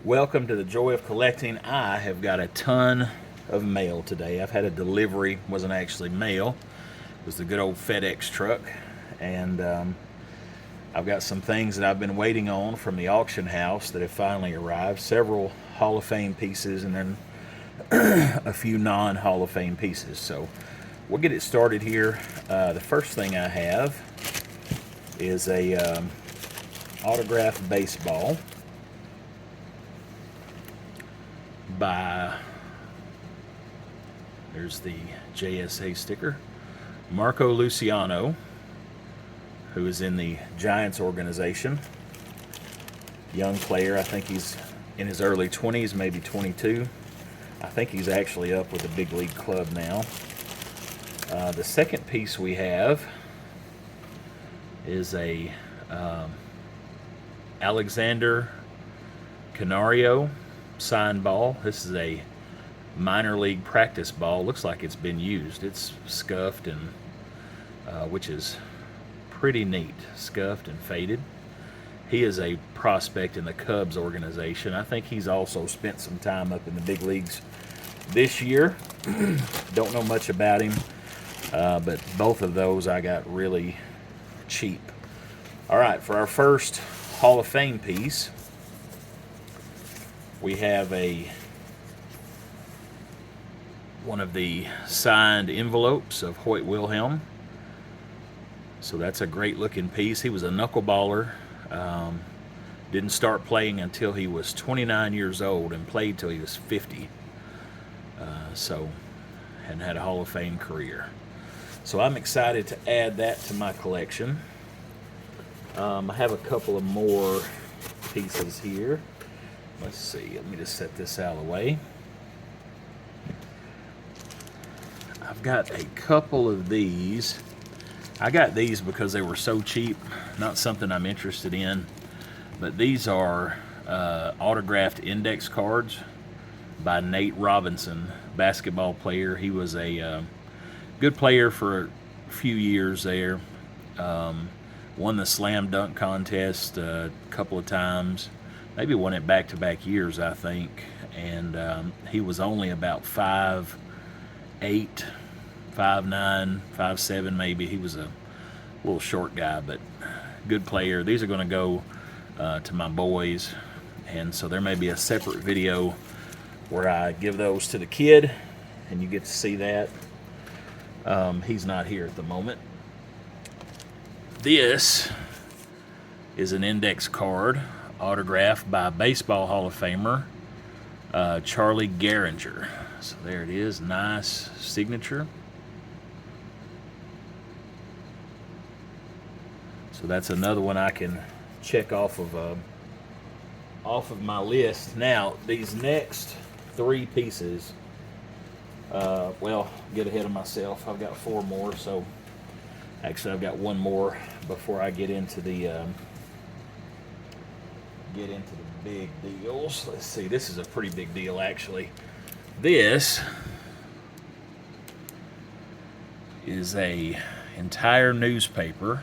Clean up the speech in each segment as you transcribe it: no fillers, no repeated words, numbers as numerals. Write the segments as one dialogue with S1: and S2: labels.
S1: Welcome to the Joy of Collecting. I have got a ton of mail today. I've had a delivery, wasn't actually mail, it was the good old FedEx truck. And I've got some things that I've been waiting on from the auction house that have finally arrived. Several Hall of Fame pieces and then a few non-Hall of Fame pieces. So we'll get it started here. The first thing I have is a autographed baseball by, there's the JSA sticker, Marco Luciano, who is in the Giants organization. Young player, I think he's in his early 20s, maybe 22. I think he's actually up with the big league club now. The second piece we have is a Alexander Canario signed ball. This is a minor league practice ball. Looks like it's been used. It's scuffed and which is pretty neat. Scuffed and faded. He is a prospect in the Cubs organization. I think he's also spent some time up in the big leagues this year. Don't know much about him, but both of those I got really cheap. All right, for our first Hall of Fame piece, we have one of the signed envelopes of Hoyt Wilhelm. So that's a great looking piece. He was a knuckleballer. Didn't start playing until he was 29 years old and played till he was 50. So hadn't had a Hall of Fame career. So I'm excited to add that to my collection. I have a couple of more pieces here. Let's see, let me just set this out of the way. I've got a couple of these. I got these because they were so cheap, not something I'm interested in, but these are autographed index cards by Nate Robinson, basketball player. He was a good player for a few years there. Won the slam dunk contest a couple of times. Maybe won it back-to-back years, I think. And he was only about 5'8", 5'9", 5'7", maybe. He was a little short guy, but good player. These are going to go to my boys, and so there may be a separate video where I give those to the kid, and you get to see that. He's not here at the moment. This is an index card autographed by Baseball Hall of Famer Charlie Gehringer. So there it is, nice signature. So that's another one I can check off of my list. Now these next three pieces, well, get ahead of myself. I've got four more, so actually I've got one more before I get into the big deals. Let's see, this is a pretty big deal actually. This is a entire newspaper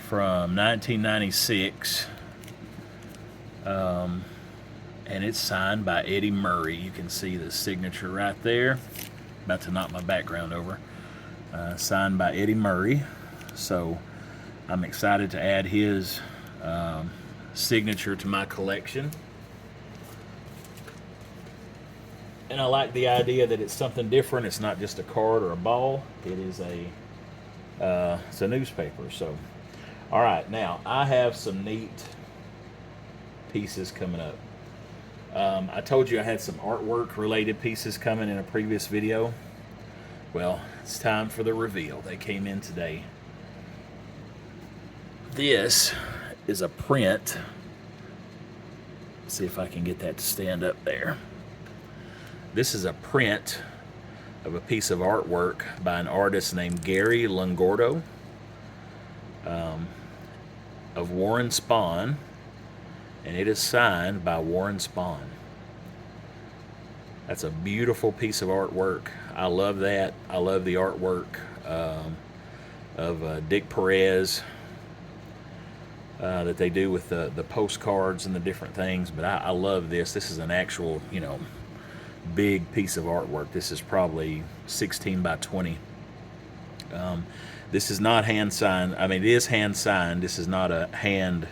S1: from 1996, and it's signed by Eddie Murray. You can see the signature right there. About to knock my background over. Signed by Eddie Murray. So I'm excited to add his signature to my collection. And I like the idea that it's something different. It's not just a card or a ball. It is it's a newspaper. So, all right, now I have some neat pieces coming up. I told you I had some artwork related pieces coming in a previous video. Well, it's time for the reveal. They came in today. This is a print. Let's see if I can get that to stand up there. This is a print of a piece of artwork by an artist named Gary Longordo of Warren Spahn, and it is signed by Warren Spahn. That's a beautiful piece of artwork. I love that. I love the artwork of Dick Perez. that they do with the postcards and the different things. But I love this. This is an actual, big piece of artwork. This is probably 16 by 20. This is not hand signed. I mean, it is hand signed. This is not a hand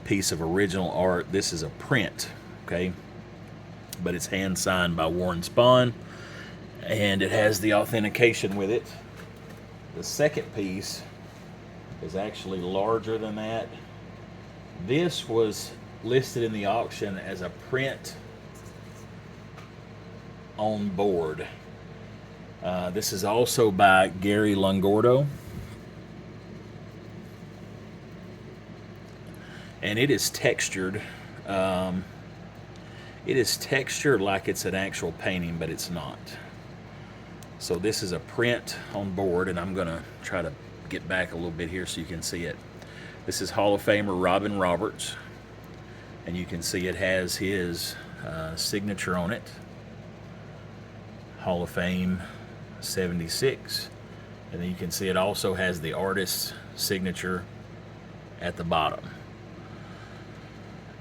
S1: piece of original art. This is a print, okay? But it's hand signed by Warren Spahn, and it has the authentication with it. The second piece is actually larger than that. This was listed in the auction as a print on board. This is also by Gary Longordo, and it is textured. It is textured like it's an actual painting, but it's not. So this is a print on board, and I'm gonna try to get back a little bit here so you can see it. This is Hall of Famer Robin Roberts, and you can see it has his signature on it. Hall of Fame 76, and then you can see it also has the artist's signature at the bottom.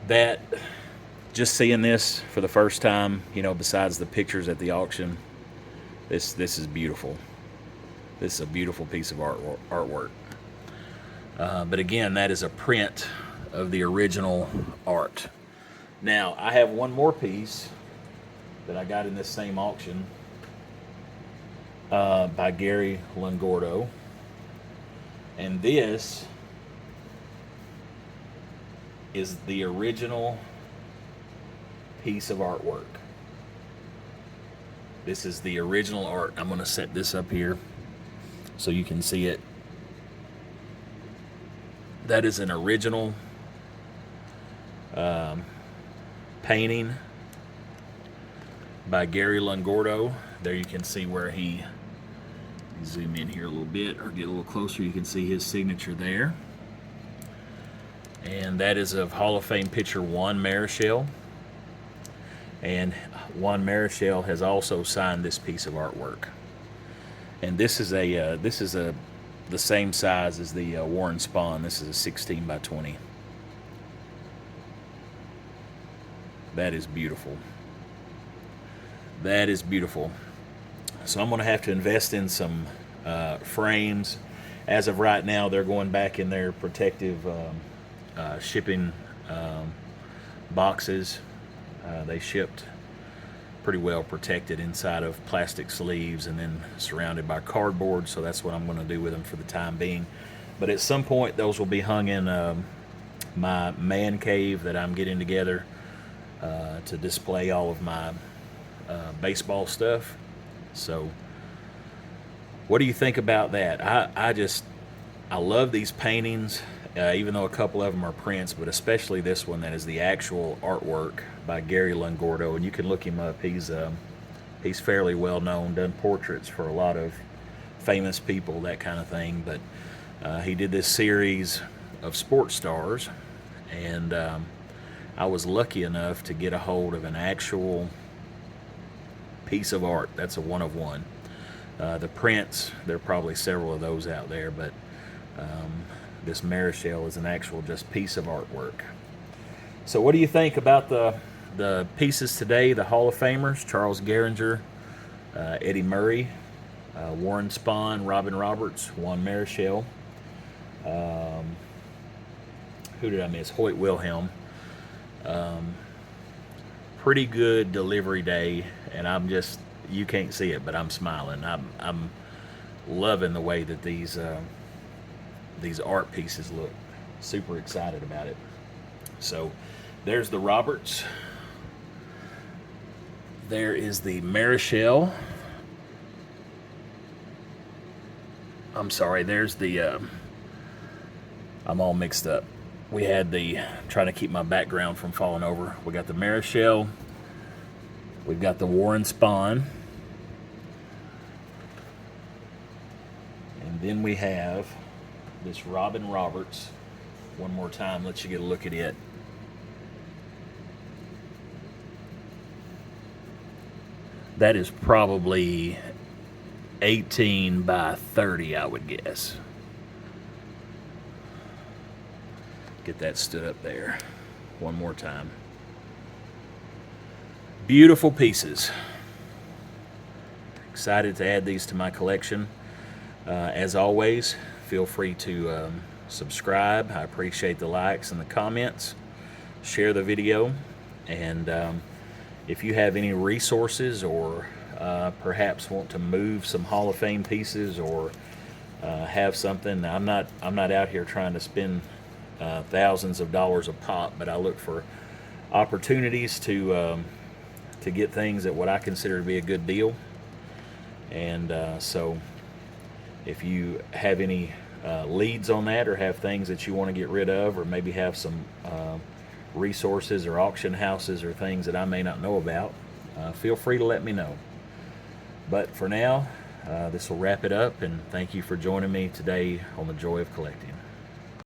S1: That, just seeing this for the first time, besides the pictures at the auction, this is beautiful. This is a beautiful piece of artwork. But again, that is a print of the original art. Now, I have one more piece that I got in this same auction by Gary Longordo. And this is the original piece of artwork. This is the original art. I'm going to set this up here so you can see it. That is an original painting by Gary Longordo. There you can see where he, zoom in here a little bit or get a little closer, you can see his signature there. And that is of Hall of Fame pitcher Juan Marichal. And Juan Marichal has also signed this piece of artwork. And this is the same size as the Warren Spahn. This is a 16 by 20. That is beautiful. That is beautiful. So I'm going to have to invest in some frames. As of right now, they're going back in their protective shipping boxes. They shipped pretty well protected inside of plastic sleeves and then surrounded by cardboard, so that's what I'm going to do with them for the time being. But at some point, those will be hung in my man cave that I'm getting together to display all of my baseball stuff. So what do you think about that? I love these paintings, even though a couple of them are prints, but especially this one that is the actual artwork by Gary Longordo. And you can look him up. He's fairly well known, done portraits for a lot of famous people, that kind of thing. But he did this series of sports stars, and I was lucky enough to get a hold of an actual piece of art. That's a one of one. The prints, there are probably several of those out there, but this Marichal is an actual just piece of artwork. So what do you think about the pieces today, the Hall of Famers, Charles Gehringer, Eddie Murray, Warren Spahn, Robin Roberts, Juan Marichal, who did I miss? Hoyt Wilhelm. Pretty good delivery day, and you can't see it, but I'm smiling. I'm loving the way that these art pieces look. Super excited about it. So there's the Roberts. There is the Marichal. I'm sorry, there's the I'm all mixed up. We had trying to keep my background from falling over. We got the Marichal. We've got the Warren Spahn. And then we have this Robin Roberts. One more time, let you get a look at it. That is probably 18 by 30, I would guess. Get that stood up there one more time. Beautiful pieces. Excited to add these to my collection. As always, feel free to subscribe. I appreciate the likes and the comments. Share the video. And if you have any resources or perhaps want to move some Hall of Fame pieces or have something, I'm not out here trying to spend thousands of dollars a pop, but I look for opportunities to get things at what I consider to be a good deal. And so if you have any leads on that, or have things that you want to get rid of, or maybe have some resources or auction houses or things that I may not know about, feel free to let me know. But for now, this will wrap it up, and thank you for joining me today on The Joy of Collecting.